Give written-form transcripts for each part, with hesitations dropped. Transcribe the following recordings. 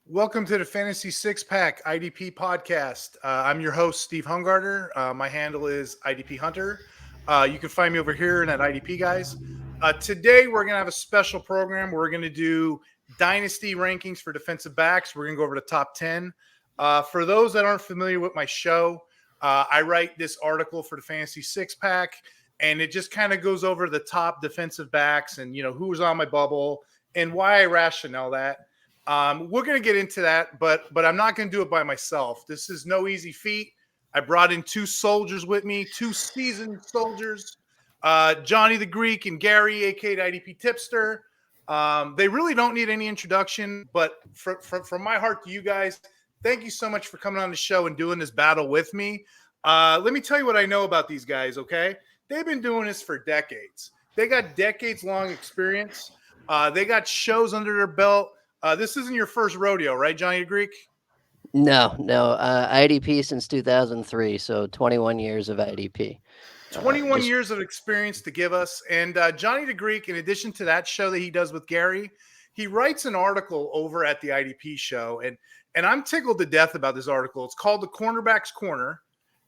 Welcome to the Fantasy Six Pack IDP podcast. I'm your host, Steve Hungarter. My handle is IDP Hunter. You can find me over here and at IDPGuys. Today, we're going to have a special program. We're going to do Dynasty rankings for defensive backs. We're going to go over the top 10. For those that aren't familiar with my show, I write this article for the Fantasy Six Pack, and it just kind of goes over the top defensive backs and, who's on my bubble and why I rationale that. We're going to get into that, but I'm not going to do it by myself. This is no easy feat. I brought in two soldiers with me, two seasoned soldiers, Johny The Greek and Gary, aka IDP Tipster. They really don't need any introduction, but from my heart to you guys, thank you so much for coming on the show and doing this battle with me. Let me tell you what I know about these guys, okay? They've been doing this for decades. They got decades-long experience. They got shows under their belt. This isn't your first rodeo, right, Johny The Greek? No. IDP since 2003, so 21 years of IDP. 21 years of experience to give us. And Johny The Greek, in addition to that show that he does with Gary, he writes an article over at the IDP show. And I'm tickled to death about this article. It's called The Cornerbacks Corner.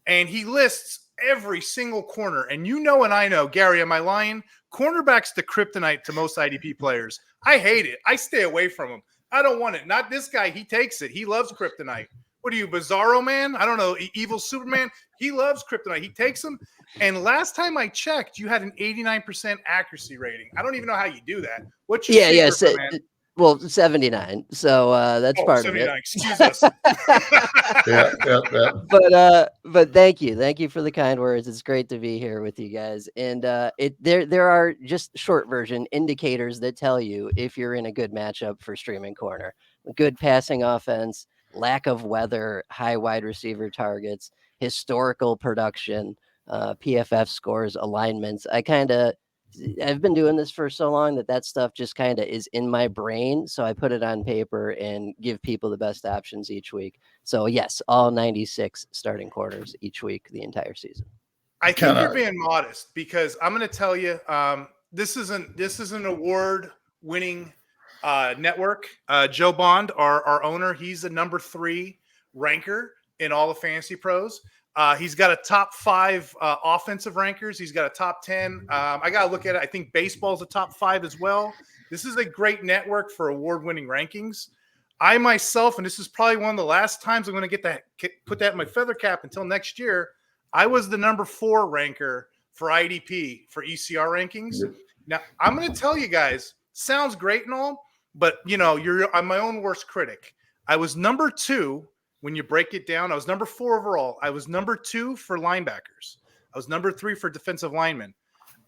And he lists every single corner. And and I know, Gary, am I lying? Cornerback's the kryptonite to most IDP players. I hate it. I stay away from him. I don't want it. Not this guy. He takes it. He loves kryptonite. What are you, Bizarro Man? I don't know. Evil Superman? He loves kryptonite. He takes them. And last time I checked, you had an 89% accuracy rating. I don't even know how you do that. What's your secret, man? Well, 79. So that's part 79. Of it. Excuse us. yeah. But thank you for the kind words. It's great to be here with you guys. And there are just short version indicators that tell you if you're in a good matchup for streaming corner. Good passing offense, lack of weather, high wide receiver targets, historical production, PFF scores, alignments. I've been doing this for so long that stuff just kind of is in my brain. So I put it on paper and give people the best options each week. So yes, all 96 starting corners each week, the entire season. I think you're being modest because I'm going to tell you, this is an award-winning network. Joe Bond, our owner, he's the number 3 ranker in all the fantasy pros. He's got a top 5 offensive rankers. He's got a top 10. I got to look at it. I think baseball's a top 5 as well. This is a great network for award-winning rankings. I myself, and this is probably one of the last times I'm going to put that in my feather cap until next year, I was the number 4 ranker for IDP for ECR rankings. Yep. Now, I'm going to tell you guys, sounds great and all, but, I'm my own worst critic. I was number 2. When you break it down, I was number 4 overall. I was number 2 for linebackers. I was number 3 for defensive linemen.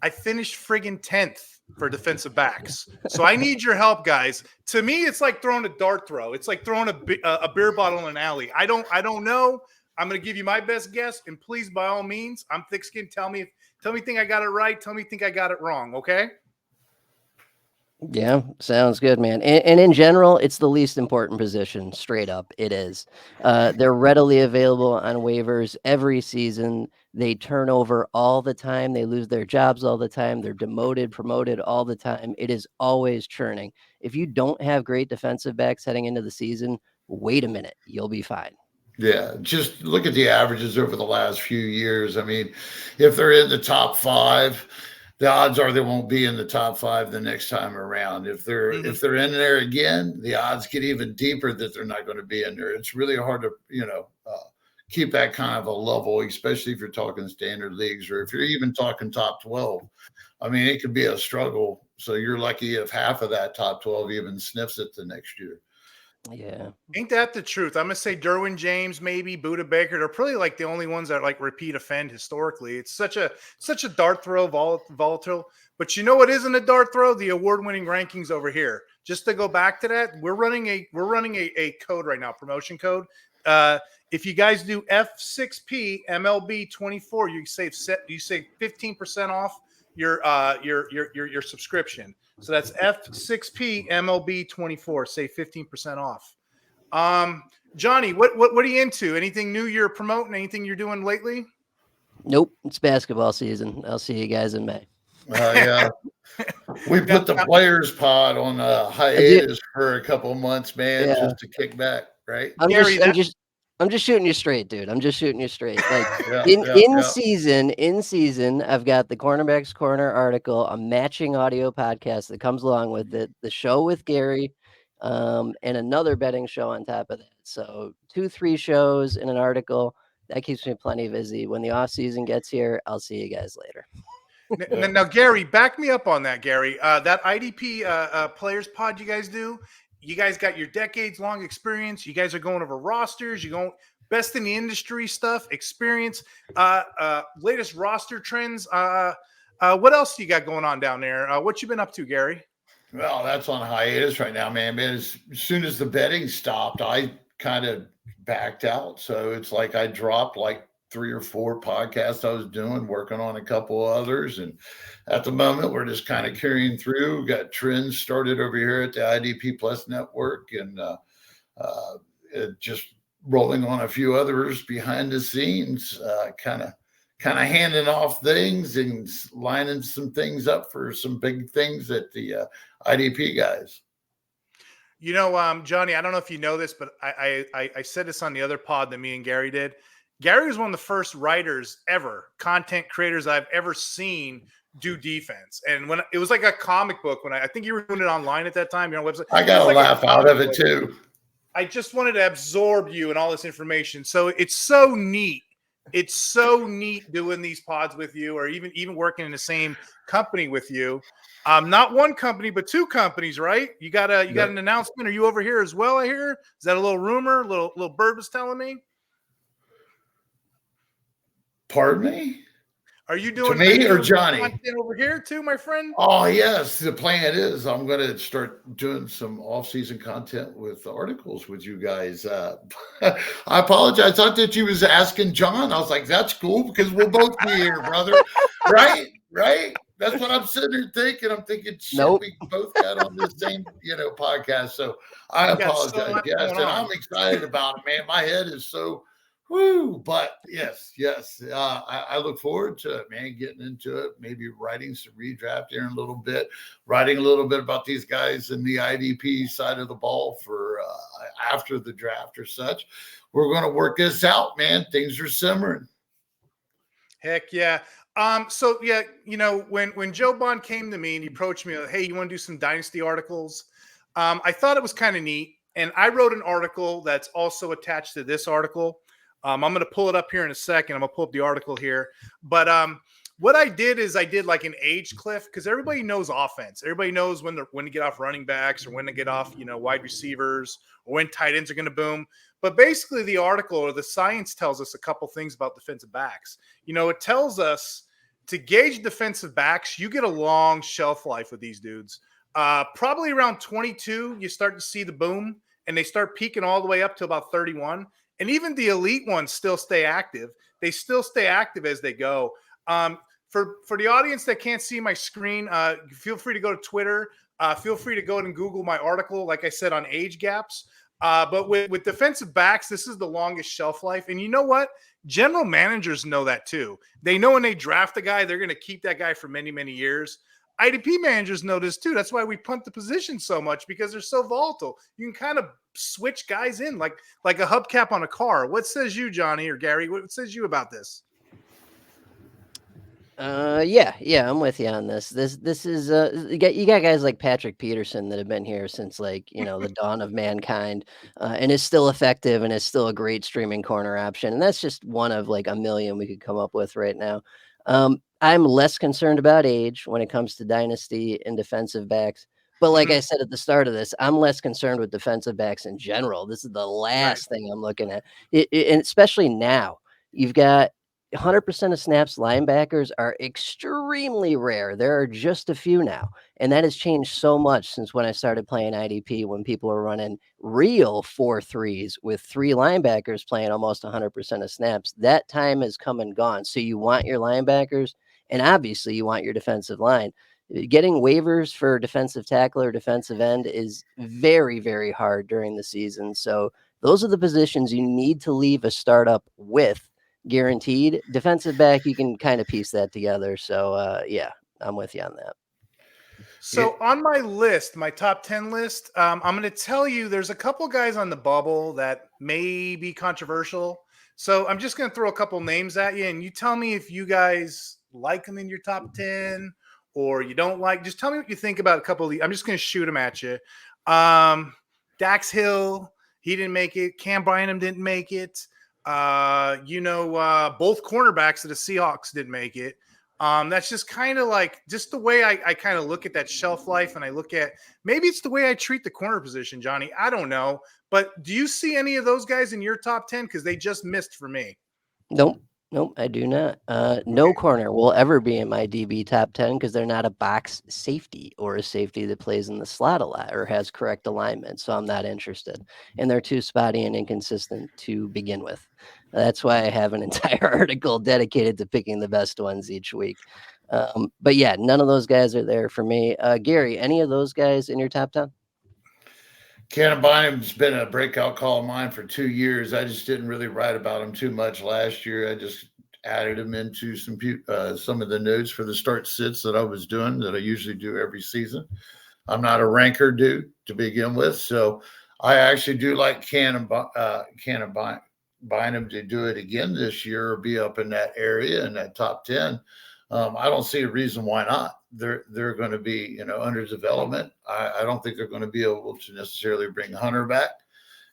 I finished friggin' 10th for defensive backs. So I need your help, guys. To me, it's like throwing a dart throw. It's like throwing a beer bottle in an alley. I don't know. I'm going to give you my best guess, and please, by all means, I'm thick-skinned. Tell me think I got it right. Tell me think I got it wrong. Okay. Yeah, sounds good, man. And in general, it's the least important position. Straight up, it is. They're readily available on waivers every season. They turn over all the time. They lose their jobs all the time. They're demoted, promoted all the time. It is always churning. If you don't have great defensive backs heading into the season, wait a minute. You'll be fine. Yeah, just look at the averages over the last few years. I mean, if they're in the top 5, the odds are they won't be in the top 5 the next time around. If they're in there again, the odds get even deeper that they're not going to be in there. It's really hard to keep that kind of a level, especially if you're talking standard leagues or if you're even talking top 12. I mean, it could be a struggle. So you're lucky if half of that top 12 even sniffs it the next year. Yeah. Ain't that the truth? I'm going to say Derwin James, maybe Budda Baker. They're probably like the only ones that like repeat offend historically. It's such a dart throw, volatile. But you know what isn't a dart throw? The award-winning rankings over here. Just to go back to that, we're running a code right now, promotion code. If you guys do F6P MLB 24, you save 15% off your subscription. So that's F6P MLB 24. Save 15% off. Johny, what are you into? Anything new you're promoting? Anything you're doing lately? Nope. It's basketball season. I'll see you guys in May. Yeah. We put the players pod on a hiatus for a couple of months, man, just to kick back, right? I'm Gary, just shooting you straight, dude. I'm just shooting you straight. Like Yeah, in season, I've got the Cornerbacks Corner article, a matching audio podcast that comes along with it, the show with Gary, and another betting show on top of that. So 2-3 shows in an article. That keeps me plenty busy. When the off season gets here, I'll see you guys later. Now, Gary, back me up on that, Gary. That IDP players pod you guys do, you guys got your decades-long experience. You guys are going over rosters. You're going best in the industry stuff, experience, latest roster trends. What else do you got going on down there? What you been up to, Gary? Well, that's on hiatus right now, man. As soon as the betting stopped, I kind of backed out. So it's like I dropped like 3 or 4 podcasts I was doing, working on a couple others. And at the moment, we're just kind of carrying through. Got trends started over here at the IDP Plus Network, and just rolling on a few others behind the scenes, kind of handing off things and lining some things up for some big things at the IDP guys. You know, Johnny, I don't know if you know this, but I said this on the other pod that me and Gary did. Gary was one of the first writers ever, content creators I've ever seen do defense. And when it was like a comic book, when I think you were doing it online at that time, your website. I got a laugh out of it too. I just wanted to absorb you and all this information. So it's so neat. It's so neat doing these pods with you, or even working in the same company with you. Not one company, but 2 companies, right? You got an announcement. Are you over here as well? I hear. Is that a little rumor? Little bird was telling me. Pardon me? Are you doing to me or Johnny content over here too, my friend? Oh yes, the plan is I'm going to start doing some off-season content with articles with you guys. I apologize. I thought that you was asking John. I was like, that's cool because we'll both be here, brother. Right? That's what I'm sitting here thinking. I'm thinking, shit, we both got on the same, podcast. So I apologize. Yes, and I'm excited about it, man. My head is so. Woo, but yes. I look forward to it, man, getting into it, maybe writing some redraft here in a little bit, writing a little bit about these guys in the IDP side of the ball for after the draft or such. We're going to work this out, man. Things are simmering. Heck yeah. So yeah, when Joe Bond came to me and he approached me, hey, you want to do some Dynasty articles? I thought it was kind of neat. And I wrote an article that's also attached to this article. I'm going to pull it up here in a second. I'm going to pull up the article here. But what I did is I did like an age cliff, because everybody knows offense. Everybody knows when to get off running backs, or when to get off, wide receivers, or when tight ends are going to boom. But basically the article, or the science, tells us a couple things about defensive backs. It tells us to gauge defensive backs, you get a long shelf life with these dudes. Probably around 22, you start to see the boom, and they start peaking all the way up to about 31. And even the elite ones still stay active. They still stay active as they go. For the audience that can't see my screen, feel free to go to Twitter. Feel free to go and Google my article, like I said, on age gaps. But with defensive backs, this is the longest shelf life. And you know what? General managers know that too. They know when they draft a guy, they're going to keep that guy for many, many years. IDP managers know this too. That's why we punt the position so much, because they're so volatile. You can kind of switch guys in like a hubcap on a car. What says you, Johnny or Gary? What says you about this? Yeah, I'm with you on this. This is you got guys like Patrick Peterson that have been here since the dawn of mankind, and is still effective and is still a great streaming corner option. And that's just one of like a million we could come up with right now. I'm less concerned about age when it comes to dynasty and defensive backs. But like I said at the start of this, I'm less concerned with defensive backs in general. This is the last thing I'm looking at. And especially now, you've got 100% of snaps. Linebackers are extremely rare. There are just a few now. And that has changed so much since when I started playing IDP, when people are running real 4-3s with 3 linebackers playing almost 100% of snaps. That time has come and gone. So you want your linebackers, and obviously you want your defensive line. Getting waivers for defensive tackle or defensive end is very, very hard during the season. So those are the positions you need to leave a startup with guaranteed. Defensive back, you can kind of piece that together. So yeah, I'm with you on that. So on my list, my top 10 list, I'm going to tell you there's a couple guys on the bubble that may be controversial. So I'm just going to throw a couple names at you, and you tell me if you guys like them in your top 10 or you don't like. Just tell me what you think about a couple of these. I'm just going to shoot them at you. Dax Hill, he didn't make it. Cam Bynum didn't make it. Both cornerbacks of the Seahawks didn't make it. That's just kind of like just the way I kind of look at that shelf life, and I look at maybe it's the way I treat the corner position, Johnny. I don't know. But do you see any of those guys in your top 10? Because they just missed for me. Nope, I do not. No corner will ever be in my DB top 10 because they're not a box safety or a safety that plays in the slot a lot or has correct alignment. So I'm not interested. And they're too spotty and inconsistent to begin with. That's why I have an entire article dedicated to picking the best ones each week. But yeah, none of those guys are there for me. Gary, any of those guys in your top 10? Cannon Bynum's been a breakout call of mine for 2 years. I just didn't really write about him too much last year. I just added him into some of the notes for the start sits that I was doing that I usually do every season. I'm not a ranker dude to begin with, so I actually do like Cannon Bynum to do it again this year or be up in that area in that top 10. I don't see a reason why not. They're going to be, under development. I don't think they're going to be able to necessarily bring Hunter back.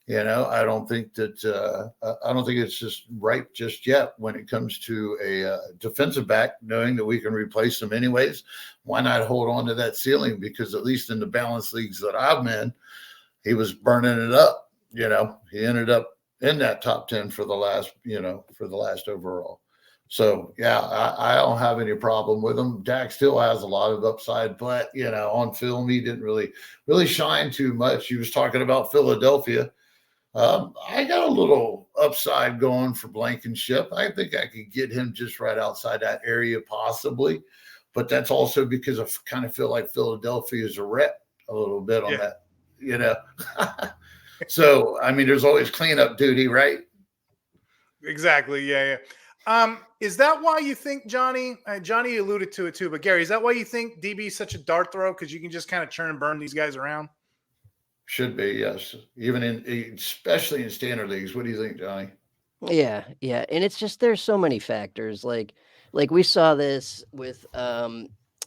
I don't think that I don't think it's just right just yet when it comes to a defensive back, knowing that we can replace them anyways. Why not hold on to that ceiling? Because at least in the balanced leagues that I'm in, he was burning it up. He ended up in that top 10 for the last overall. So, yeah, I don't have any problem with him. Dak still has a lot of upside, but, on film, he didn't really shine too much. He was talking about Philadelphia. I got a little upside going for Blankenship. I think I could get him just right outside that area possibly, but that's also because I kind of feel like Philadelphia is a rep a little bit on that, So, I mean, there's always cleanup duty, right? Exactly. Yeah. Is that why you think, Johnny alluded to it too, but Gary, is that why you think DB is such a dart throw? Because you can just kind of churn and burn these guys around? Should be, yes. Especially in standard leagues. What do you think, Johnny? Yeah. And it's just there's so many factors. Like we saw this with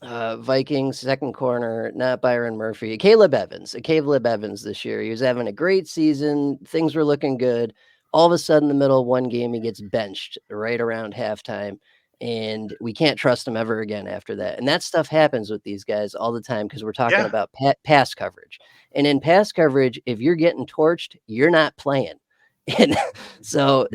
Vikings second corner, not Byron Murphy, Caleb Evans this year. He was having a great season. Things were looking good. All of a sudden, in the middle of one game, he gets benched right around halftime, and we can't trust him ever again after that. And that stuff happens with these guys all the time because we're talking about pass coverage. And in pass coverage, if you're getting torched, you're not playing. And so,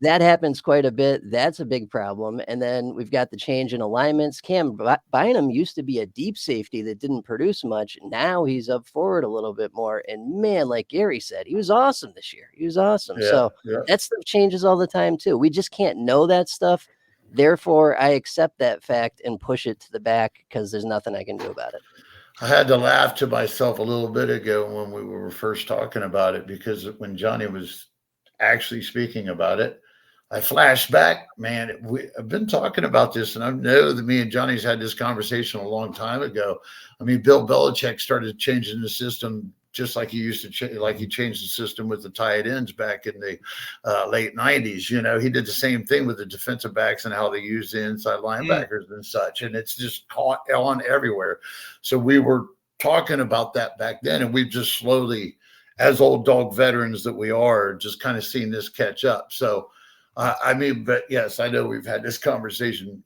that happens quite a bit. That's a big problem. And then we've got the change in alignments. Cam Bynum used to be a deep safety that didn't produce much. Now he's up forward a little bit more. And man, like Gary said, he was awesome this year. He was awesome. That stuff changes all the time too. We just can't know that stuff. Therefore, I accept that fact and push it to the back because there's nothing I can do about it. I had to laugh to myself a little bit ago when we were first talking about it, because when Johnny was actually speaking about it, I flashed back, man. I've been talking about this, and I know that me and Johnny's had this conversation a long time ago. I mean, Bill Belichick started changing the system just like he used to like he changed the system with the tight ends back in the late 90s. He did the same thing with the defensive backs and how they use the inside linebackers and such, and it's just caught on everywhere. So we were talking about that back then, and we've just slowly, as old dog veterans that we are, just kind of seen this catch up. So, but yes, I know we've had this conversation.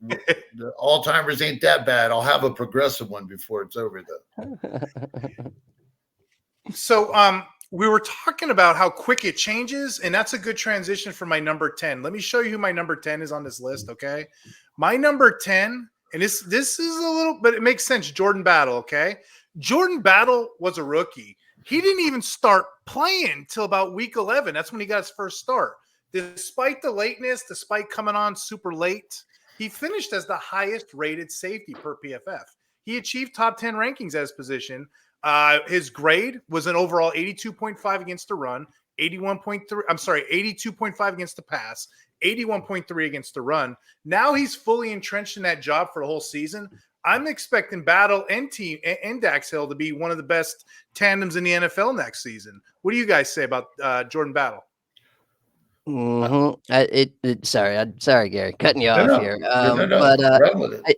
The all-timers ain't that bad. I'll have a progressive one before it's over, though. So, we were talking about how quick it changes, and that's a good transition for my number 10. Let me show you who my number 10 is on this list, okay? My number 10, and this is a little, but it makes sense, Jordan Battle, okay? Jordan Battle was a rookie. He didn't even start playing till about week 11. That's when he got his first start. Despite the lateness, despite coming on super late, he finished as the highest rated safety per PFF. He achieved top 10 rankings at his position. His grade was an overall 82.5 against the run, 82.5 against the pass, 81.3 against the run. Now he's fully entrenched in that job for the whole season. I'm expecting Battle and Dax Hill to be one of the best tandems in the NFL next season. What do you guys say about Jordan Battle? Sorry, Gary, cutting you off here. Run with it.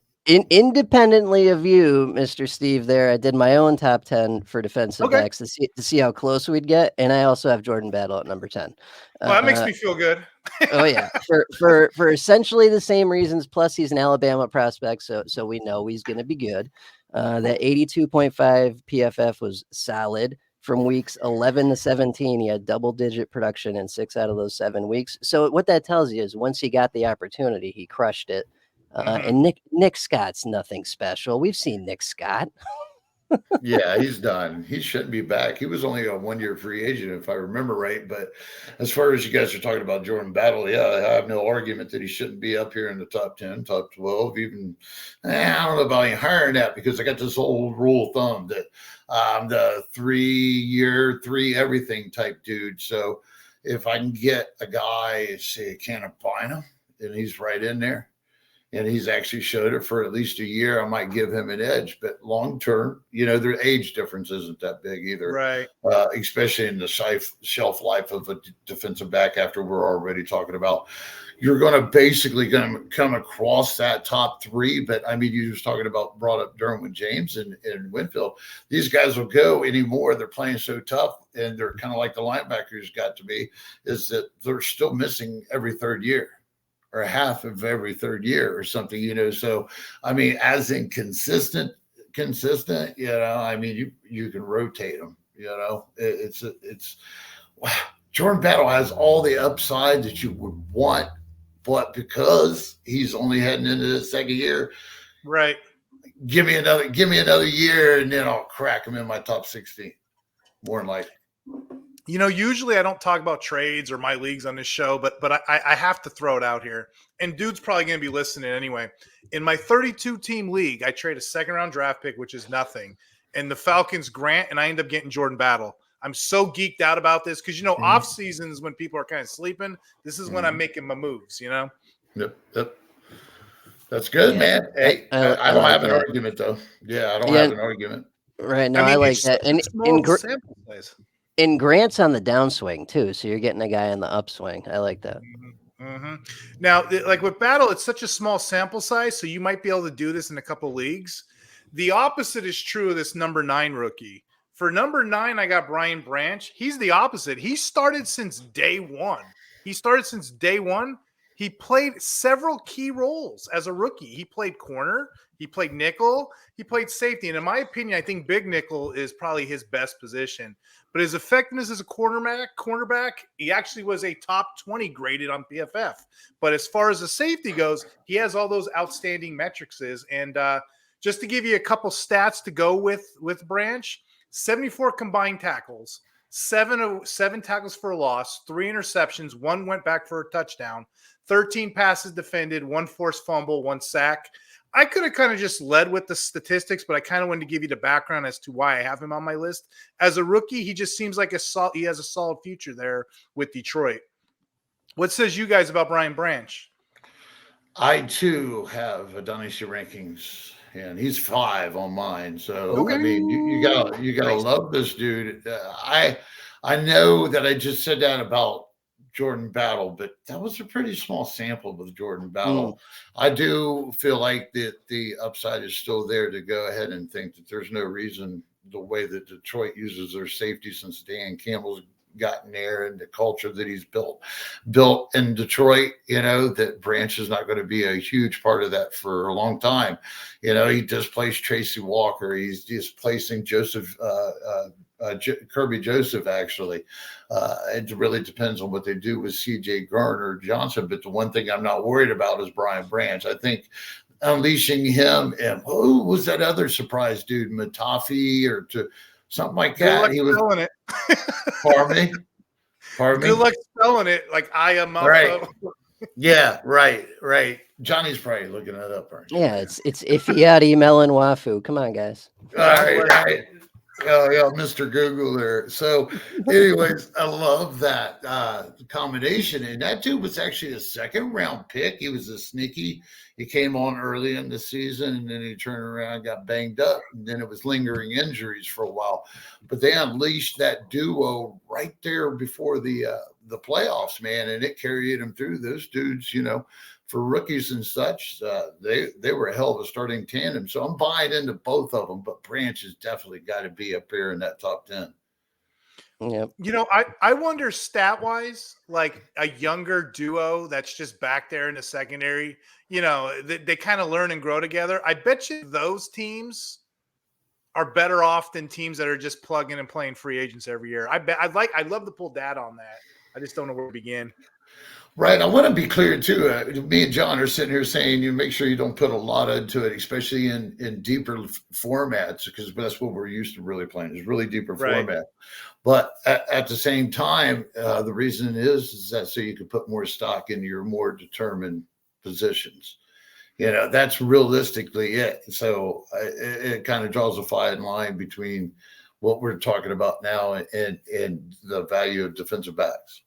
Independently of you, Mr. Steve, there, I did my own top 10 for defensive Okay. backs to see how close we'd get, and I also have Jordan Battle at number 10. Well, that makes me feel good. Oh yeah, for essentially the same reasons. Plus, he's an Alabama prospect, so we know he's going to be good. That 82.5 PFF was solid. From weeks 11 to 17, he had double-digit production in 6 out of those 7 weeks. So what that tells you is once he got the opportunity, he crushed it. And Nick Scott's nothing special. We've seen Nick Scott. Yeah, he's done. He shouldn't be back. He was only a 1-year free agent, if I remember right. But as far as you guys are talking about Jordan Battle, yeah, I have no argument that he shouldn't be up here in the top 10, top 12, even. I don't know about any higher than that, because I got this old rule of thumb that I'm the 3-year, 3 everything type dude. So if I can get a guy, say, a can of Bynum, and he's right in there, and he's actually showed it for at least a year, I might give him an edge. But long term, their age difference isn't that big either. Right. Especially in the shelf life of a defensive back, after we're already talking about. You're going to basically come across that top 3. But, I mean, you just brought up Derwin James and Winfield. These guys will go anymore. They're playing so tough, and they're kind of like the linebackers got to be, is that they're still missing every 3rd year. Or half of every 3rd year or something, So, I mean, as in consistent, I mean, you can rotate them, it's wow. Jordan Battle has all the upside that you would want, but because he's only heading into the 2nd year, right? Give me another year, and then I'll crack him in my top 16. More than likely. Usually I don't talk about trades or my leagues on this show, but I have to throw it out here. And dude's probably going to be listening anyway. In my 32-team league, I trade a 2nd-round draft pick, which is nothing, and the Falcons grant, and I end up getting Jordan Battle. I'm so geeked out about this because, off seasons when people are kind of sleeping, this is when I'm making my moves, Yep. That's good, man. Hey, I don't have an argument, though. Yeah, I don't have an argument. Right. No, I like that. And sample size. And Grant's on the downswing too, so you're getting a guy on the upswing. I like that. Now, like with Battle, it's such a small sample size, so you might be able to do this in a couple leagues. The opposite is true of this number 9 rookie. For number 9, I got Brian Branch. He's the opposite. He started since day one. He played several key roles as a rookie. He played corner, he played nickel, he played safety. And in my opinion, I think big nickel is probably his best position. But his effectiveness as a cornerback, he actually was a top 20 graded on PFF. But as far as the safety goes, he has all those outstanding metrics. And just to give you a couple stats to go with Branch, 74 combined tackles, 7 tackles for a loss, 3 interceptions, 1 went back for a touchdown, 13 passes defended, 1 forced fumble, 1 sack. I could have kind of just led with the statistics, but I kind of wanted to give you the background as to why I have him on my list. As a rookie, he just seems like he has a solid future there with Detroit. What says you guys about Brian Branch? I, too, have a Dynasty rankings, and he's 5 on mine. So, I mean, you gotta love this dude. I know that I just said that about Jordan Battle, but that was a pretty small sample with Jordan Battle. I do feel like that the upside is still there to go ahead and think that there's no reason, the way that Detroit uses their safety since Dan Campbell's gotten there and the culture that he's built in Detroit, that Branch is not going to be a huge part of that for a long time. He displaced Tracy Walker. He's displacing Kirby Joseph, actually. It really depends on what they do with CJ Gardner-Johnson. But the one thing I'm not worried about is Brian Branch. I think unleashing him, and who was that other surprise dude, Matafi or something like that? He was spelling it. Pardon me. Good luck spelling it. Like I am. Right. Yeah. Right. Johnny's probably looking that up. Right? Yeah. It's Ifeadi Melon Wafu. Come on, guys. All right. Oh yeah, Mr. Google there. So, anyways, I love that combination, and that dude was actually a second round pick. He was a sneaky. He came on early in the season, and then he turned around, got banged up, and then it was lingering injuries for a while. But they unleashed that duo right there before the playoffs, man, and it carried them through. Those dudes, for rookies and such, they were a hell of a starting tandem. So I'm buying into both of them, but Branch has definitely got to be up there in that top 10. Yep. I wonder stat wise, like a younger duo that's just back there in the secondary, they kind of learn and grow together. I bet you those teams are better off than teams that are just plugging and playing free agents every year. I'd love to pull data on that. I just don't know where to begin. Right. I want to be clear too. Me and John are sitting here saying you make sure you don't put a lot into it, especially in deeper formats, because that's what we're used to really playing is really deeper format. But at the same time, the reason is that so you can put more stock into your more determined positions. That's realistically it. So it kind of draws a fine line between what we're talking about now and the value of defensive backs.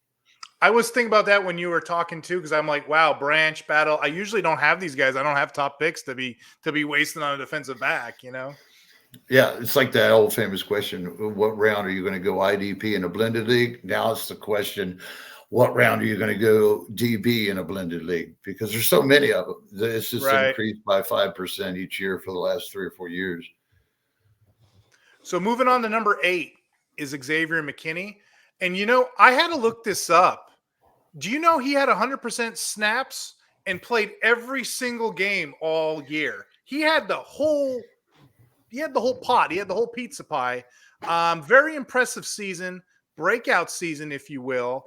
I was thinking about that when you were talking too, because I'm like, wow, Branch, Battle. I usually don't have these guys. I don't have top picks to be wasting on a defensive back, Yeah, it's like that old famous question: what round are you going to go IDP in a blended league? Now it's the question: what round are you going to go DB in a blended league? Because there's so many of them. It's just increased by 5% each year for the last 3 or 4 years. So moving on to number 8 is Xavier McKinney, and I had to look this up. Do you know he had 100% snaps and played every single game all year? He had the whole pot. He had the whole pizza pie. Very impressive season, breakout season, if you will.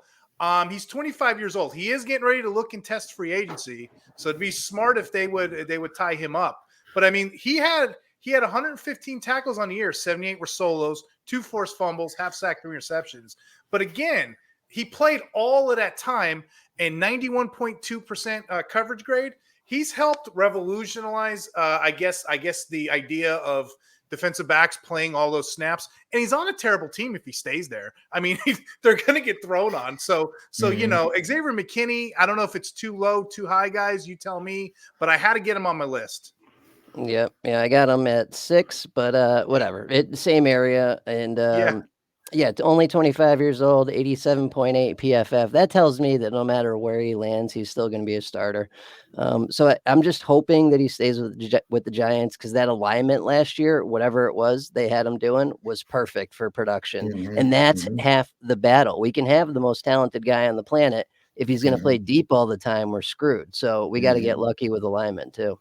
He's 25 years old. He is getting ready to look and test free agency, so it'd be smart if they would tie him up. But I mean, he had 115 tackles on the year. 78 were solos, 2 forced fumbles, half sack, 3 interceptions. But again, he played all of that time and 91.2% coverage grade. He's helped revolutionize, I guess the idea of defensive backs playing all those snaps. And he's on a terrible team if he stays there. I mean, they're going to get thrown on. So Xavier McKinney, I don't know if it's too low, too high, guys. You tell me. But I had to get him on my list. Yep. Yeah, I got him at 6, but whatever. Same area. And yeah, only 25 years old, 87.8 PFF. That tells me that no matter where he lands, he's still going to be a starter. So I'm just hoping that he stays with the Giants, because that alignment last year, whatever it was they had him doing, was perfect for production. And that's half the battle. We can have the most talented guy on the planet. If he's going to play deep all the time, we're screwed. So we got to get lucky with alignment too.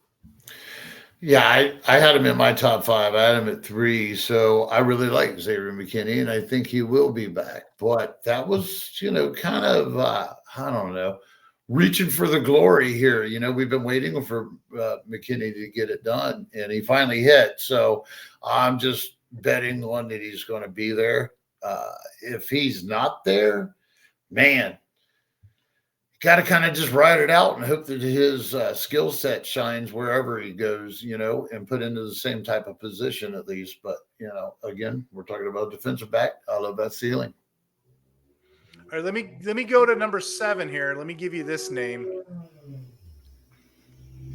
Yeah, I had him in my top 5. I had him at 3. So I really like Xavier McKinney, and I think he will be back. But that was, kind of, I don't know, reaching for the glory here. We've been waiting for McKinney to get it done, and he finally hit. So I'm just betting on that he's going to be there. If he's not there, man, got to kind of just ride it out and hope that his skill set shines wherever he goes, and put into the same type of position at least. But, again, we're talking about defensive back. I love that ceiling. All right, let me go to number 7 here. Let me give you this name.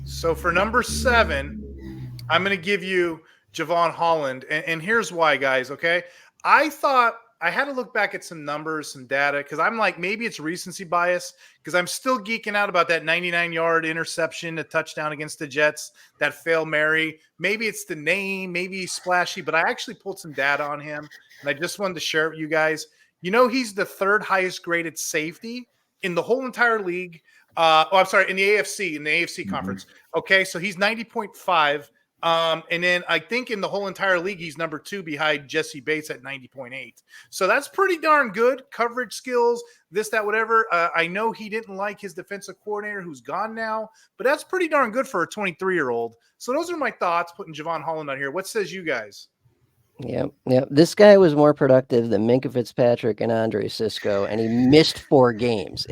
So for number 7, I'm going to give you Javon Holland. And here's why, guys, okay? I thought I had to look back at some numbers, some data, because I'm like, maybe it's recency bias, because I'm still geeking out about that 99-yard interception, a touchdown against the Jets, that Fail Mary. Maybe it's the name, maybe he's splashy, but I actually pulled some data on him, and I just wanted to share it with you guys. He's the 3rd highest graded safety in the whole entire league. In the AFC conference. Okay, so he's 90.5. And then I think in the whole entire league, he's number 2 behind Jessie Bates at 90.8. So that's pretty darn good. Coverage skills, this, that, whatever. I know he didn't like his defensive coordinator, who's gone now, but that's pretty darn good for a 23-year-old. So those are my thoughts, putting Javon Holland on here. What says you guys? Yeah. This guy was more productive than Minkah Fitzpatrick and Andre Cisco, and he missed 4 games.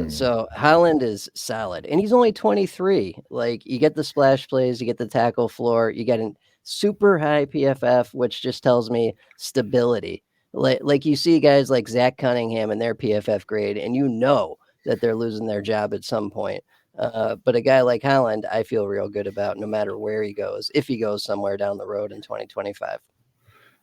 So Holland is solid, and he's only 23. Like, you get the splash plays, you get the tackle floor, you get super high PFF, which just tells me stability. Like you see guys like Zach Cunningham and their PFF grade, and you know that they're losing their job at some point. But a guy like Holland, I feel real good about no matter where he goes, if he goes somewhere down the road in 2025.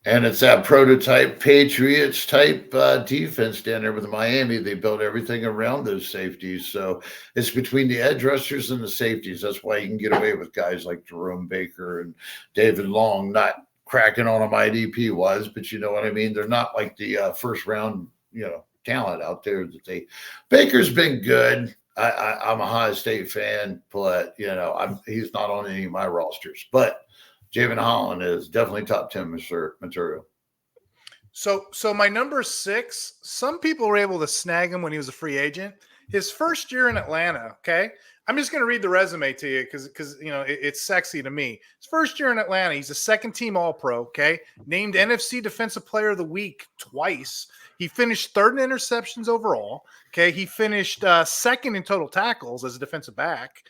And it's that prototype Patriots type defense down there with Miami. They built everything around those safeties. So it's between the edge rushers and the safeties. That's why you can get away with guys like Jerome Baker and David Long, not cracking on them IDP wise, but you know what I mean? They're not like the first round, talent out there that Baker's been good. I'm a Ohio State fan, but he's not on any of my rosters, but Javon Holland is definitely top 10 material. So my number 6, some people were able to snag him when he was a free agent. His first year in Atlanta, okay? I'm just going to read the resume to you because it's sexy to me. His first year in Atlanta, he's a second-team All-Pro, okay? Named NFC Defensive Player of the Week twice. He finished third in interceptions overall, okay? He finished second in total tackles as a defensive back.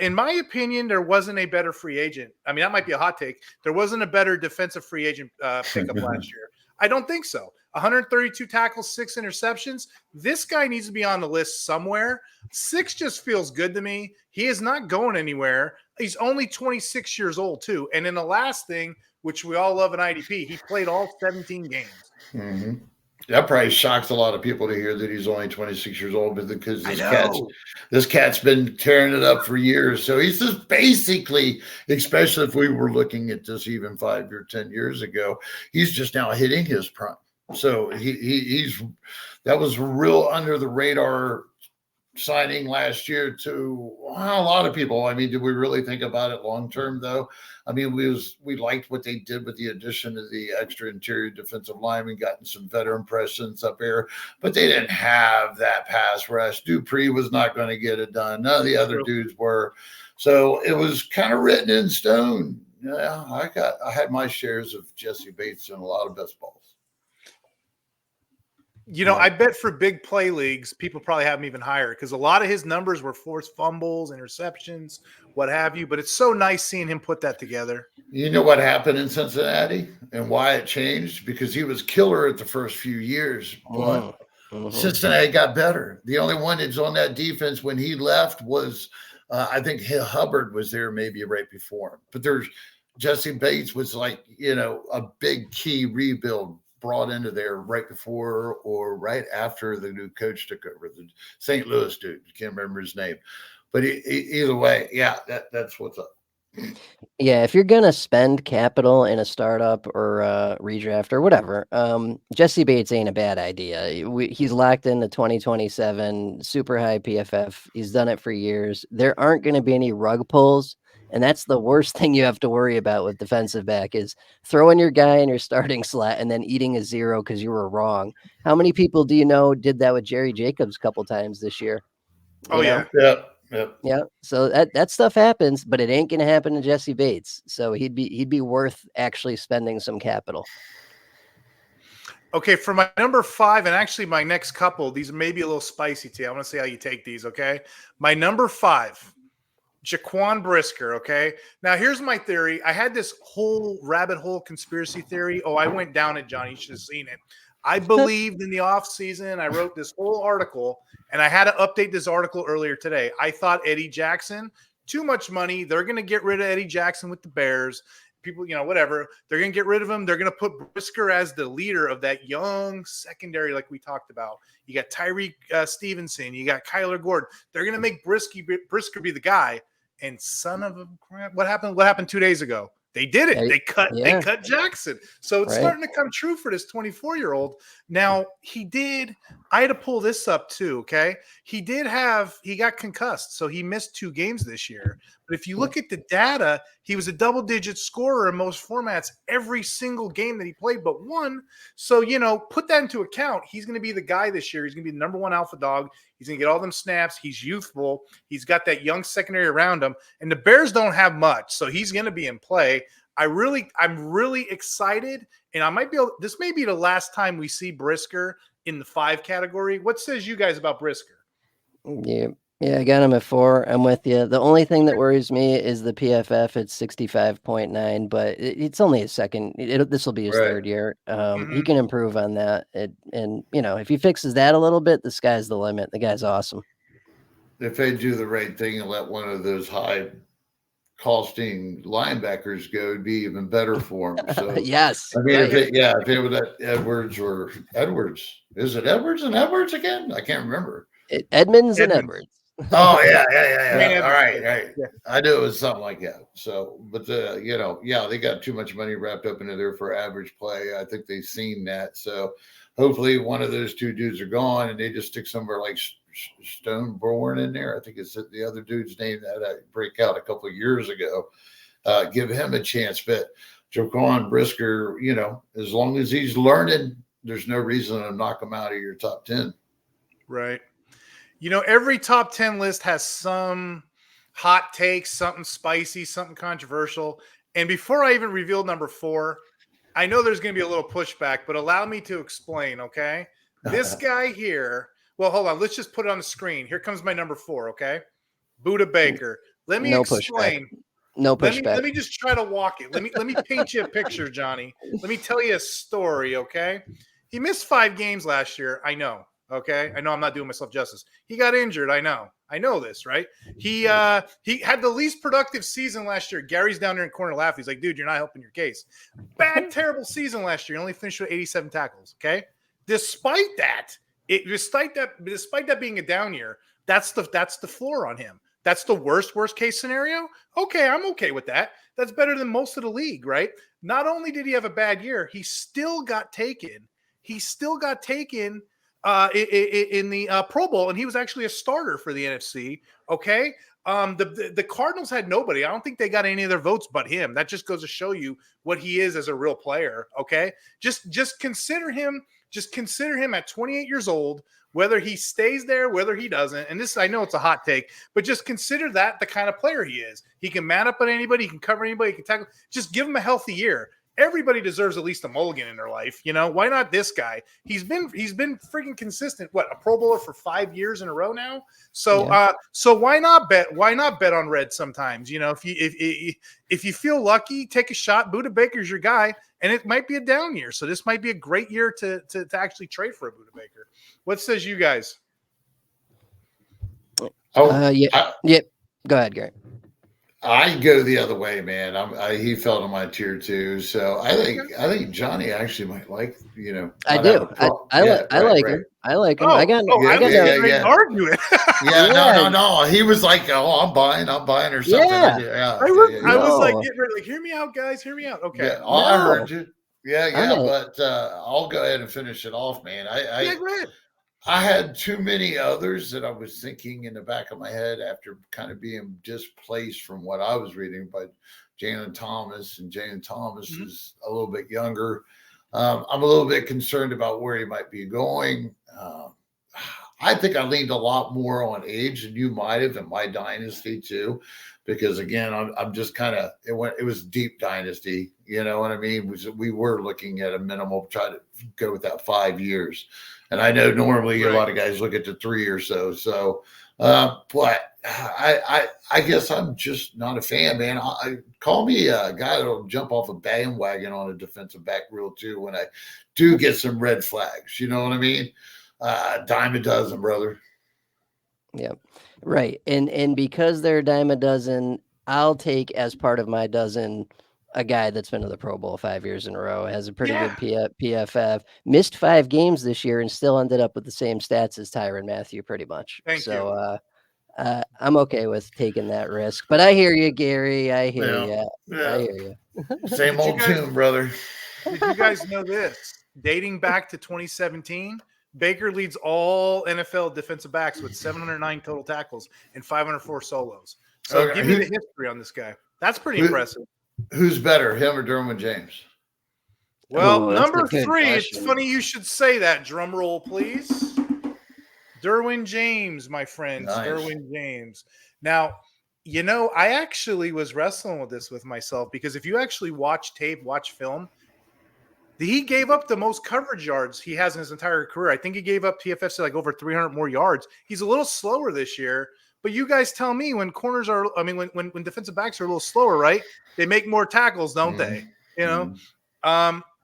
In my opinion, there wasn't a better free agent. I mean, that might be a hot take. There wasn't a better defensive free agent pickup last year. I don't think so. 132 tackles, 6 interceptions. This guy needs to be on the list somewhere. 6 just feels good to me. He is not going anywhere. He's only 26 years old, too. And in the last thing, which we all love in IDP, he played all 17 games. Mm-hmm. That probably shocks a lot of people to hear that he's only 26 years old, because this cat's been tearing it up for years. So he's just basically, especially if we were looking at this even 5 or 10 years ago, he's just now hitting his prime. So that was real under the radar signing last year to a lot of people. I mean, did we really think about it long term though? I mean, we liked what they did with the addition of the extra interior defensive lineman, gotten some veteran presence up here, but they didn't have that pass rush. Dupree was not going to get it done. None of the other dudes were. So it was kind of written in stone. Yeah, I had my shares of Jessie Bates and a lot of best balls. I bet for big play leagues, people probably have him even higher because a lot of his numbers were forced fumbles, interceptions, what have you. But it's so nice seeing him put that together. You know what happened in Cincinnati and why it changed? Because he was killer at the first few years, but Cincinnati got better. The only one that's on that defense when he left was, I think Hubbard was there maybe right before him. But Jessie Bates was like, a big key rebuild brought into there right before or right after the new coach took over, the St. Louis dude. I can't remember his name, but either way, yeah, that's what's up. Yeah, if you're gonna spend capital in a startup or redraft or whatever, Jessie Bates ain't a bad idea. He's locked into 2027, super high PFF. He's done it for years. There aren't going to be any rug pulls. And that's the worst thing you have to worry about with defensive back is throwing your guy in your starting slot and then eating a 0 because you were wrong. How many people do you know did that with Jerry Jacobs a couple times this year? Yeah. So that stuff happens, but it ain't going to happen to Jessie Bates. So he'd be worth actually spending some capital. Okay, for my number 5, and actually my next couple, these may be a little spicy to you. I want to see how you take these, okay? My number 5. Jaquan Brisker, okay? Now, here's my theory. I had this whole rabbit hole conspiracy theory. Oh, I went down it, Johnny. You should have seen it. I believed in the offseason. I wrote this whole article, and I had to update this article earlier today. I thought Eddie Jackson, too much money. They're going to get rid of Eddie Jackson with the Bears. People, whatever. They're going to get rid of him. They're going to put Brisker as the leader of that young secondary like we talked about. You got Tyreek Stevenson. You got Kyler Gordon. They're going to make Brisker be the guy. And son of a crap, what happened? What happened 2 days ago? They did it. They cut Jackson. So it's starting to come true for this 24-year-old. Now, I had to pull this up too, okay? He got concussed, so he missed 2 games this year. But if you look at the data, he was a double-digit scorer in most formats every single game that he played but one. So, put that into account. He's going to be the guy this year. He's going to be the number 1 alpha dog. He's going to get all them snaps. He's youthful. He's got that young secondary around him. And the Bears don't have much, so he's going to be in play. I'm really excited, and this may be the last time we see Brisker in the 5 category. What says you guys about Brisker? Yeah, Yeah, I got him at 4. I'm with you. The only thing that worries me is the PFF at 65.9, but it's only his second. This will be his Right. third year. He Mhm. can improve on that. And, if he fixes that a little bit, the sky's the limit. The guy's awesome. If they do the right thing and let one of those high costing linebackers go, it'd be even better for him. So, Yes. I mean, Right. if they would let Edwards or Edwards, is it Edwards and Edwards again? I can't remember. Edmonds and Edmonds. Edwards. Oh yeah. Wayne All right. Edmonds. Yeah. I knew it was something like that. So, but they got too much money wrapped up into there for average play. I think they've seen that. So, hopefully, one of those two dudes are gone, and they just stick somewhere like Stoneborn in there. I think it's the other dude's name that I break out a couple of years ago. Give him a chance. But Jaquan Brisker, as long as he's learning, there's no reason to knock him out of your top 10. Right. Every top 10 list has some hot takes, something spicy, something controversial. And before I even reveal number 4, I know there's going to be a little pushback, but allow me to explain, okay? This guy here, well, hold on. Let's just put it on the screen. Here comes my number 4, okay? Budda Baker. Let me explain. Pushback. No pushback. Let me just try to walk it. Let me paint you a picture, Johnny. Let me tell you a story, okay? He missed 5 games last year. I know. Okay. I know I'm not doing myself justice. He got injured. I know this, right? He had the least productive season last year. Gary's down there in the corner laughing. He's like, dude, you're not helping your case. Bad, terrible season last year. He only finished with 87 tackles. Okay. Despite that being a down year, that's the floor on him. That's the worst case scenario. Okay. I'm okay with that. That's better than most of the league, right? Not only did he have a bad year, he still got taken. In the Pro Bowl, and he was actually a starter for the NFC. Okay. The Cardinals had nobody. I don't think they got any of their votes but him. That just goes to show you what he is as a real player. Okay. Just consider him at 28 years old, whether he stays there, whether he doesn't. And this, I know it's a hot take, but just consider that the kind of player he is. He can man up on anybody. He can cover anybody. He can tackle. Just give him a healthy year. Everybody deserves at least a mulligan in their life. Why not this guy? He's been freaking consistent. What, a Pro Bowler for 5 years in a row now? So, Yeah. So why not bet on red sometimes? If you feel lucky, take a shot. Budda Baker's your guy, and it might be a down year. So this might be a great year to actually trade for a Budda Baker. What says you guys? Yeah. Go ahead, Gary. I go the other way, man. He fell to my tier 2, so I think Johnny actually might like. I do. I like him. I like him. Oh, I got argue it. No. He was like, "Oh, I'm buying or something." I was like, "Get ready! Like, hear me out, guys. Hear me out." Okay. Yeah, I heard you. But I'll go ahead and finish it off, man. Go ahead. I had too many others that I was thinking in the back of my head after kind of being displaced from what I was reading by Jalen Thomas, and Jalen Thomas is a little bit younger. I'm a little bit concerned about where he might be going. I think I leaned a lot more on age than you might have in my dynasty too, because again, I'm just kind of, it was deep dynasty. You know what I mean? We were looking at a minimal, try to go with that 5 years. And I know normally a lot of guys look at the 3 or so. So, but I guess I'm just not a fan, man. Call me a guy that'll jump off a bandwagon on a defensive back reel too when I do get some red flags. You know what I mean? Dime a dozen, brother. Yeah, right. And because they're a dime a dozen, I'll take as part of my dozen a guy that's been to the Pro Bowl 5 years in a row, has a pretty good PFF, missed 5 games this year and still ended up with the same stats as Tyrann Mathieu pretty much. Thank you. I'm okay with taking that risk, but I hear you, Gary. I hear you. Yeah. I hear you. Same old tune, brother. Did you guys know this? Dating back to 2017, Baker leads all NFL defensive backs with 709 total tackles and 504 solos. So give me the history on this guy. That's pretty impressive. Who's better, him or Derwin James? Well, number 3, it's funny you should say that. Drum roll, please. Derwin James, my friends. Nice. Derwin James. Now, I actually was wrestling with this with myself because if you actually watch tape, watch film, he gave up the most coverage yards he has in his entire career. I think he gave up PFF like over 300 more yards. He's a little slower this year, But you guys tell me when corners are, I mean, when defensive backs are a little slower, right? They make more tackles, don't they? You know?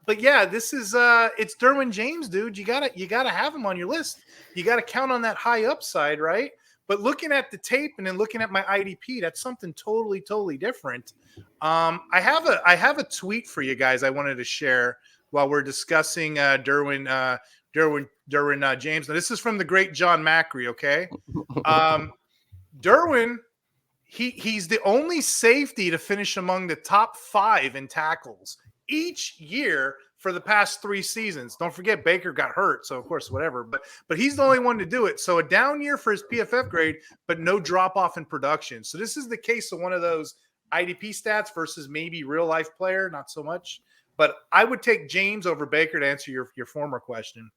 But yeah, this is it's Derwin James, dude. You gotta have him on your list. You gotta count on that high upside, right? But looking at the tape and then looking at my IDP, that's something totally different. I have a tweet for you guys I wanted to share while we're discussing Derwin James. Now, this is from the great John Macri, okay? Derwin, he's the only safety to finish among the top 5 in tackles each year for the past 3 seasons. Don't forget Baker got hurt, so of course whatever. But he's the only one to do it. So a down year for his PFF grade, but no drop off in production. So this is the case of one of those IDP stats versus maybe real life player, not so much. But I would take James over Baker to answer your former question.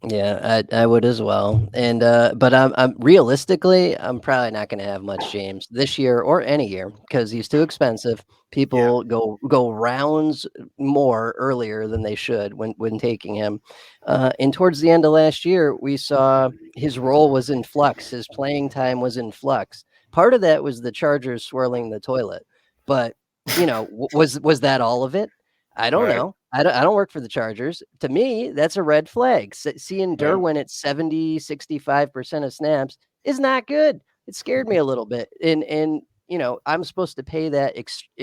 Yeah, I would as well. And but I'm realistically, I'm probably not going to have much James this year or any year because he's too expensive. People go rounds more earlier than they should when taking him. And towards the end of last year, we saw his role was in flux. His playing time was in flux. Part of that was the Chargers swirling the toilet, but was that all of it? I don't know. I don't work for the Chargers. To me, that's a red flag. Seeing Derwin at 65% of snaps is not good. It scared me a little bit. And I'm supposed to pay that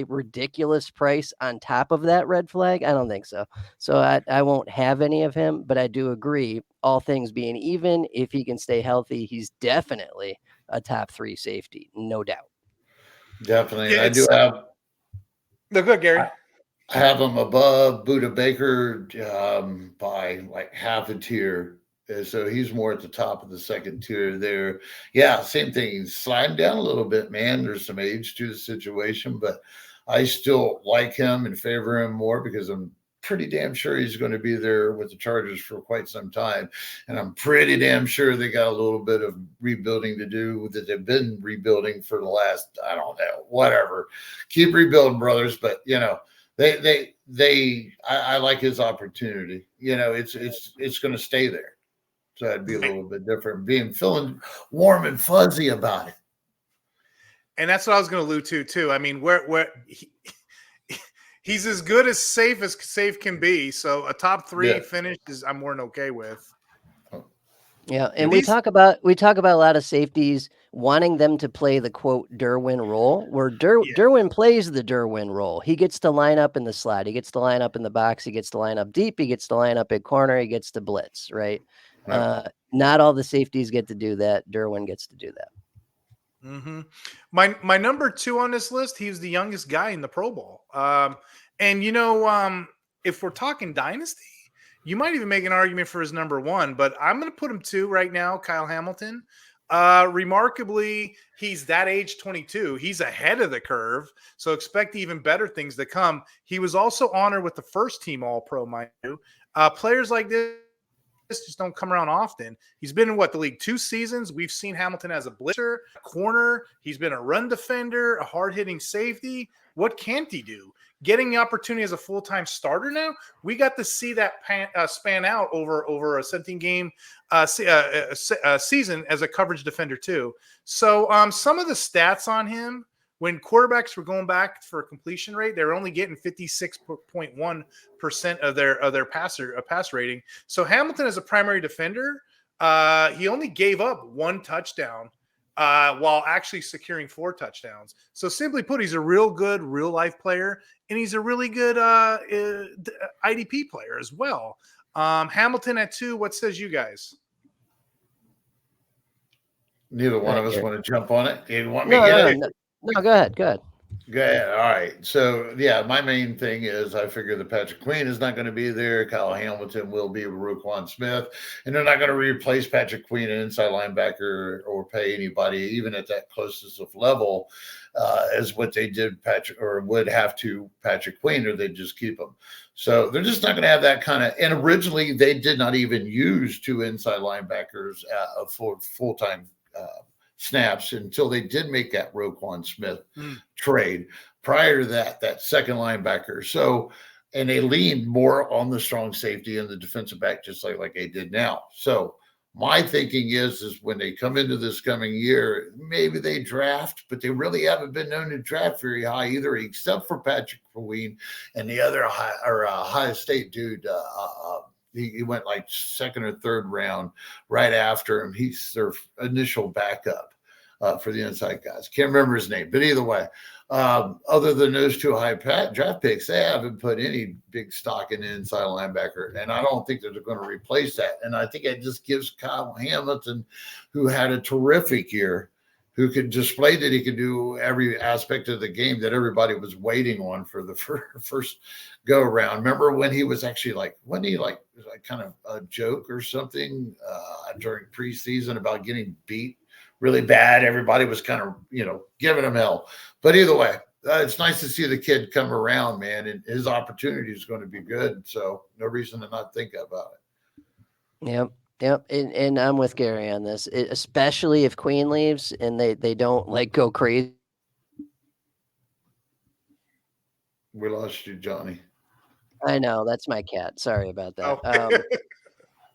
ridiculous price on top of that red flag? I don't think so. So I won't have any of him, but I do agree, all things being even, if he can stay healthy, he's definitely a top 3 safety, no doubt. Definitely. I do have. No, good, Gary. I have him above Budda Baker by like half a tier. So he's more at the top of the second tier there. Yeah, same thing. He's sliding down a little bit, man. There's some age to the situation, but I still like him and favor him more because I'm pretty damn sure he's going to be there with the Chargers for quite some time. And I'm pretty damn sure they got a little bit of rebuilding to do, that they've been rebuilding for the last, I don't know, whatever. Keep rebuilding, brothers. But, I like his opportunity. It's going to stay there. So that'd be a little bit different, feeling warm and fuzzy about it. And that's what I was going to allude to too. I mean, where he's as good as safe can be. So a top 3 finish is I'm more than okay with. Yeah, and we talk about a lot of safeties wanting them to play the quote Derwin role, where Derwin plays the Derwin role. He gets to line up in the slot, he gets to line up in the box, he gets to line up deep, he gets to line up at corner, he gets to blitz, right? Not all the safeties get to do that. Derwin gets to do that. Mm-hmm. My number 2 on this list, he was the youngest guy in the Pro Bowl. And if we're talking dynasty, you might even make an argument for his number 1, but I'm going to put him 2 right now, Kyle Hamilton. Remarkably, he's that age 22. He's ahead of the curve, so expect even better things to come. He was also honored with the first team All-Pro, mind you. Players like this just don't come around often. He's been in the league 2 seasons. We've seen Hamilton as a blitzer, a corner. He's been a run defender, a hard-hitting safety. What can't he do? Getting the opportunity as a full-time starter now, we got to see that span out over a 17-game season as a coverage defender too. So some of the stats on him, when quarterbacks were going back for a completion rate, they were only getting 56.1% of their pass rating. So Hamilton as a primary defender, he only gave up 1 touchdown while actually securing 4 touchdowns. So simply put, he's a real good real life player, and he's a really good IDP player as well. Hamilton at 2. What says you guys? Neither one of us want to jump on it. You want me to get it? No, go ahead. Go ahead. All right. So, my main thing is I figure that Patrick Queen is not going to be there. Kyle Hamilton will be Jaquan Smith. And they're not going to replace Patrick Queen, an inside linebacker, or pay anybody, even at that closest of level, as what they did would have to Patrick Queen, or they'd just keep him. So they're just not going to have that kind of – and originally they did not even use 2 inside linebackers for full-time snaps until they did make that Jaquan Smith trade. Prior to that second linebacker. So, and they leaned more on the strong safety and the defensive back, just like they did now. So My thinking is when they come into this coming year, maybe they draft, but they really haven't been known to draft very high either, except for Patrick Queen and the other Ohio State dude. He went like second or third round right after him. He's their initial backup for the inside guys. Can't remember his name, but either way, other than those two high draft picks, they haven't put any big stock in the inside linebacker, and I don't think that they're going to replace that. And I think it just gives Kyle Hamilton, who had a terrific year, who could display that he could do every aspect of the game that everybody was waiting on for the first go around. Remember when he was actually kind of a joke or something during preseason about getting beat really bad? Everybody was kind of, giving him hell. But either way, it's nice to see the kid come around, man, and his opportunity is going to be good. So no reason to not think about it. Yep. Yep, and I'm with Gary on this, especially if Queen leaves and they don't go crazy. We lost you, Johnny. I know, that's my cat. Sorry about that.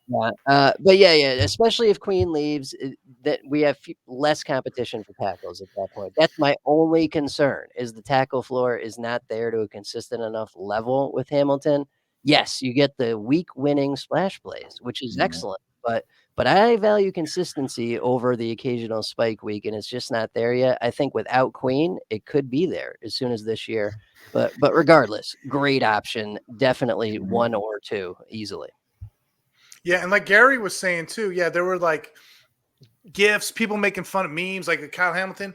Oh. But yeah, especially if Queen leaves, that we have less competition for tackles at that point. That's my only concern, is the tackle floor is not there to a consistent enough level with Hamilton. Yes, you get the week winning splash plays, which is excellent. But I value consistency over the occasional spike week, and it's just not there yet. I think without Queen, it could be there as soon as this year. But regardless, great option. Definitely one or two easily. Yeah, and like Gary was saying too, there were gifs, people making fun of memes like Kyle Hamilton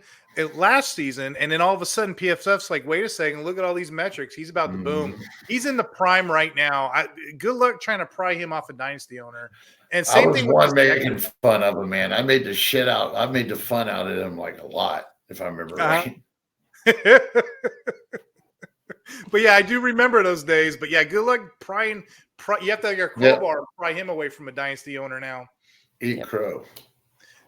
last season, and then all of a sudden PFF's like, wait a second, look at all these metrics. He's about to boom. He's in the prime right now. Good luck trying to pry him off a dynasty owner. And same thing with making fun of him, man. I made the fun out of him a lot, if I remember right. But yeah, I do remember those days. But yeah, good luck prying. You have to have your crowbar and pry him away from a dynasty owner now. Eat crow.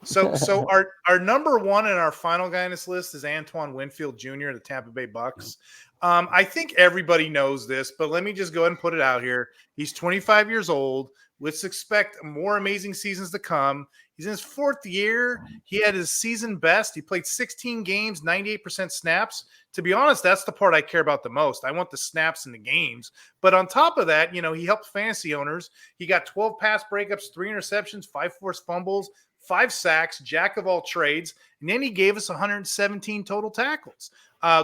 So our number one and our final guy on this list is Antoine Winfield Jr., the Tampa Bay Bucks. I think everybody knows this, but let me just go ahead and put it out here. He's 25 years old. Let's expect more amazing seasons to come. He's in his fourth year. He had his season best. He played 16 games, 98% snaps. To be honest, that's the part I care about the most. I want the snaps in the games. But on top of that, he helped fantasy owners. He got 12 pass breakups, 3 interceptions, 5 forced fumbles, 5 sacks, jack of all trades. And then he gave us 117 total tackles.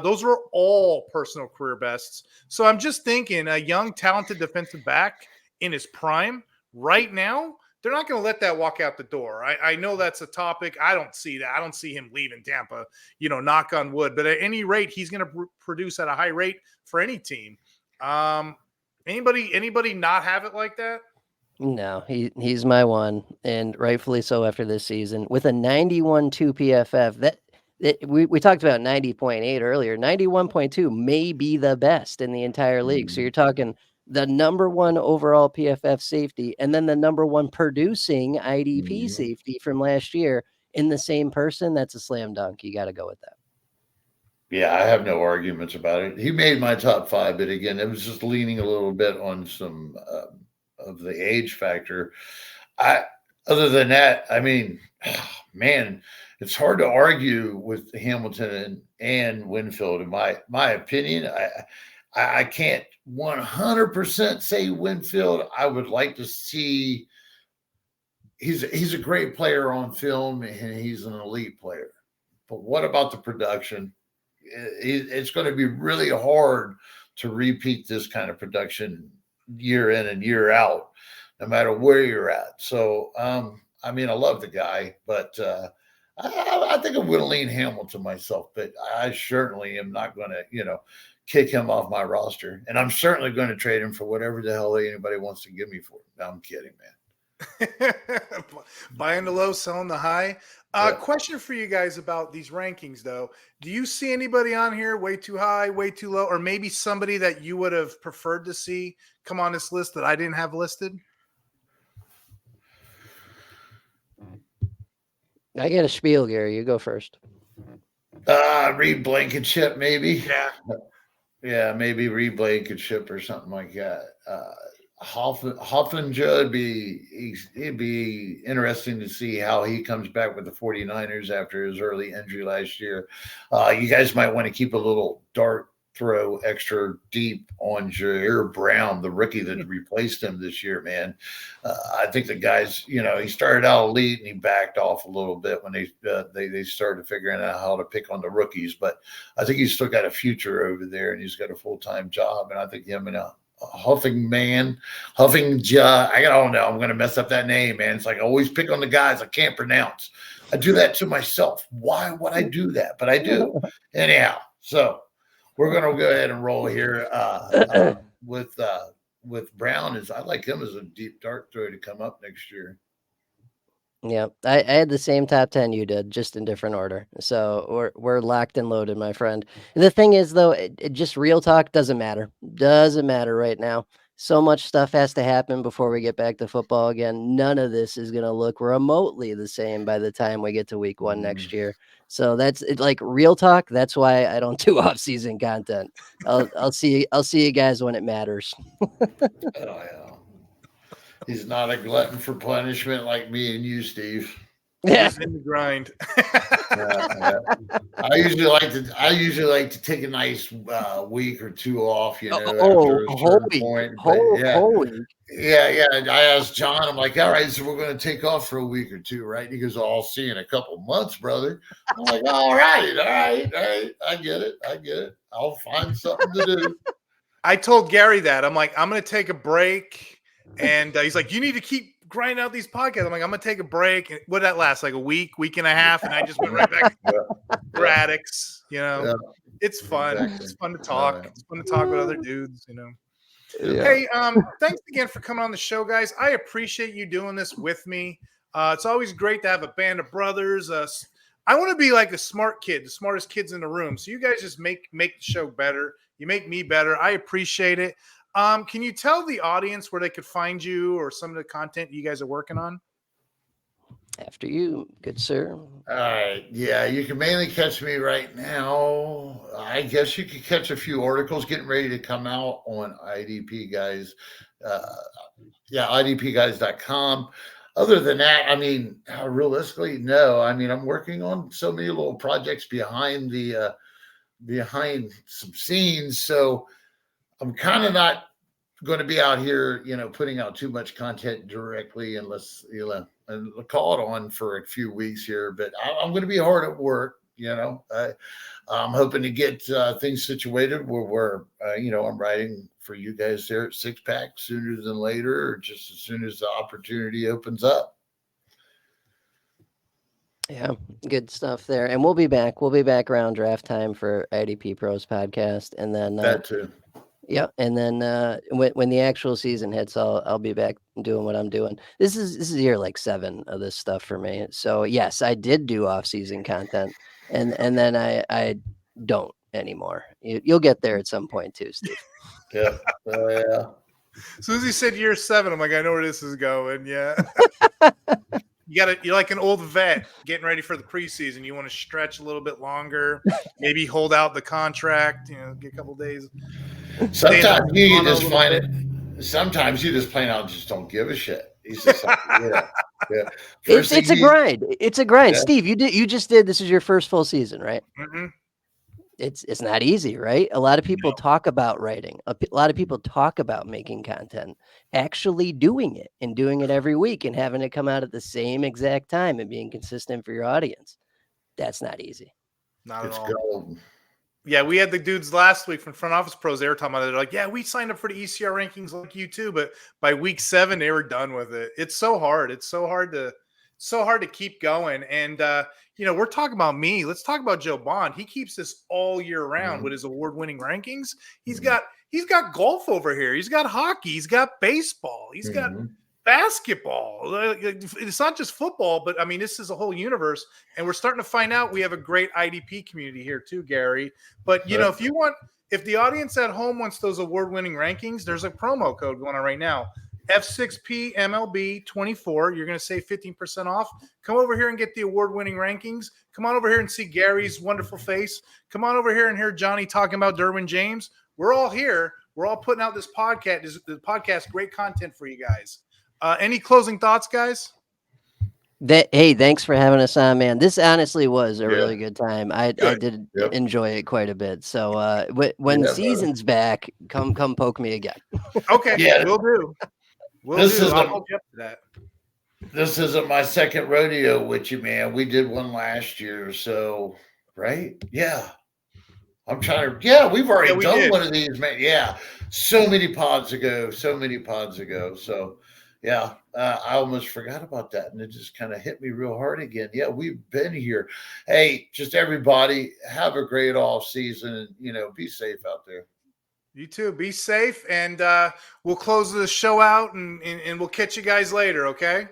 Those were all personal career bests. So I'm just thinking, a young, talented defensive back in his prime right now, they're not going to let that walk out the door. I know that's a topic. I don't see that. I don't see him leaving Tampa, knock on wood. But at any rate, he's going to produce at a high rate for any team. Anybody not have it like that? No, he's my one, and rightfully so after this season. With a 91.2 PFF, we talked about 90.8 earlier. 91.2 may be the best in the entire league. So you're talking the number one overall PFF safety, and then the number one producing IDP safety from last year in the same person. That's a slam dunk. You got to go with that. Yeah, I have no arguments about it. He made my top 5, but again, it was just leaning a little bit on some of the age factor. Other than that, I mean, man, it's hard to argue with Hamilton and Winfield. In my opinion, I can't 100% say Winfield. I would like to see. He's a great player on film, and he's an elite player. But what about the production? It's going to be really hard to repeat this kind of production year in and year out, no matter where you're at. So, I mean, I love the guy, but I think I'm going to lean Hamilton myself, but I certainly am not going to, kick him off my roster. And I'm certainly going to trade him for whatever the hell anybody wants to give me for. No, I'm kidding, man. Buying the low, selling the high. Question for you guys about these rankings, though. Do you see anybody on here way too high, way too low, or maybe somebody that you would have preferred to see come on this list that I didn't have listed? I get a spiel, Gary. You go first. Reed Blankenship, maybe. Yeah. Yeah, maybe Reed Blankenship or something like that. Hoffinja, it'd be interesting to see how he comes back with the 49ers after his early injury last year. You guys might want to keep a little dart throw extra deep on Jair Brown, the rookie that replaced him this year, man. I think the guys, he started out elite and he backed off a little bit when they started figuring out how to pick on the rookies. But I think he's still got a future over there and he's got a full-time job. And I think him and Huffinja, I don't know. I'm going to mess up that name, man. It's like I always pick on the guys I can't pronounce. I do that to myself. Why would I do that? But I do. Anyhow, so we're going to go ahead and roll here with Brown. I like him as a deep dart throw to come up next year. Yeah, I had the same top 10 you did, just in different order. So we're locked and loaded, my friend. And the thing is, though, it just real talk doesn't matter. Doesn't matter right now. So much stuff has to happen before we get back to football again. None of this is going to look remotely the same by the time we get to week 1 next year. So that's like real talk. That's why I don't do off-season content. I'll see you guys when it matters. Oh, yeah. He's not a glutton for punishment like me and you, Steve. Yeah, in the grind. I usually like to take a nice week or two off, after a certain point. Yeah. I asked John, I'm like, all right, so we're going to take off for a week or two, right? He goes, I'll see you in a couple months, brother. I'm like, all right. I get it. I'll find something to do. I told Gary that. I'm like, I'm going to take a break. And he's like, you need to keep grinding out these podcasts. I'm like, I'm going to take a break. And what did that last? Like a week and a half. And I just went right back to Addicts. It's fun. Exactly. It's fun to talk. It's fun to talk with other dudes, Yeah. Hey, thanks again for coming on the show, guys. I appreciate you doing this with me. It's always great to have a band of brothers. I want to be like the smart kid, the smartest kids in the room. So you guys just make the show better. You make me better. I appreciate it. Can you tell the audience where they could find you or some of the content you guys are working on? After you, good sir. All right. Yeah, you can mainly catch me right now. I guess you could catch a few articles getting ready to come out on IDP Guys. IDPGuys.com. Other than that, realistically, no. I'm working on so many little projects behind some scenes. So I'm kind of not going to be out here, putting out too much content directly unless, and call it on for a few weeks here. But I'm going to be hard at work. I'm hoping to get things situated where I'm writing for you guys there at Six Pack sooner than later, or just as soon as the opportunity opens up. Yeah, good stuff there. And we'll be back. We'll be back around draft time for IDP Pros podcast. And then that too. Yeah, and then when the actual season hits, I'll be back doing what I'm doing. This is year like 7 of this stuff for me. So yes, I did do off-season content, and then I don't anymore. You'll get there at some point too, Steve. Yeah. Yeah. As soon as he said year 7, I'm like, I know where this is going. Yeah. You're like an old vet getting ready for the preseason. You want to stretch a little bit longer, maybe hold out the contract, get a couple days. Sometimes you just find it. Sometimes you just plain out just don't give a shit. He's just like, yeah. It's a grind. It's a grind. Yeah. Steve, you just did. This is your first full season, right? Mm-hmm. It's not easy, right? A lot of people talk about writing. A lot of people talk about making content. Actually doing it and doing it every week and having it come out at the same exact time and being consistent for your audience. That's not easy. Not at all. Yeah, we had the dudes last week from Front Office Pros. They were talking about it. They're like, yeah, we signed up for the ECR rankings like you too, but by week 7, they were done with it. It's so hard. It's so hard to keep going. And we're talking about me. Let's talk about Joe Bond. He keeps this all year round with his award-winning rankings. He's got golf over here. He's got hockey. He's got baseball. He's got basketball. It's not just football, but this is a whole universe. And we're starting to find out we have a great IDP community here too, Gary. But if the audience at home wants those award-winning rankings, there's a promo code going on right now. F6P MLB 24. You're going to save 15% off. Come over here and get the award-winning rankings. Come on over here and see Gary's wonderful face. Come on over here and hear Johnny talking about Derwin James. We're all here. We're all putting out this podcast. The podcast, great content for you guys. Any closing thoughts, guys? Hey, thanks for having us on, man. This honestly was a really good time. I did Yep. enjoy it quite a bit. So when the season's back, come poke me again. Okay, Yeah. we'll do. This is I'll hold you up to that. This isn't my second rodeo with you, man. We did one last year, so right? Yeah. I'm trying to. Yeah, we've already done one of these, man. Yeah, so many pods ago. So, yeah, I almost forgot about that, and it just kind of hit me real hard again. Yeah, we've been here. Hey, just everybody, have a great off season, and be safe out there. You too. Be safe, and we'll close the show out, and we'll catch you guys later. Okay.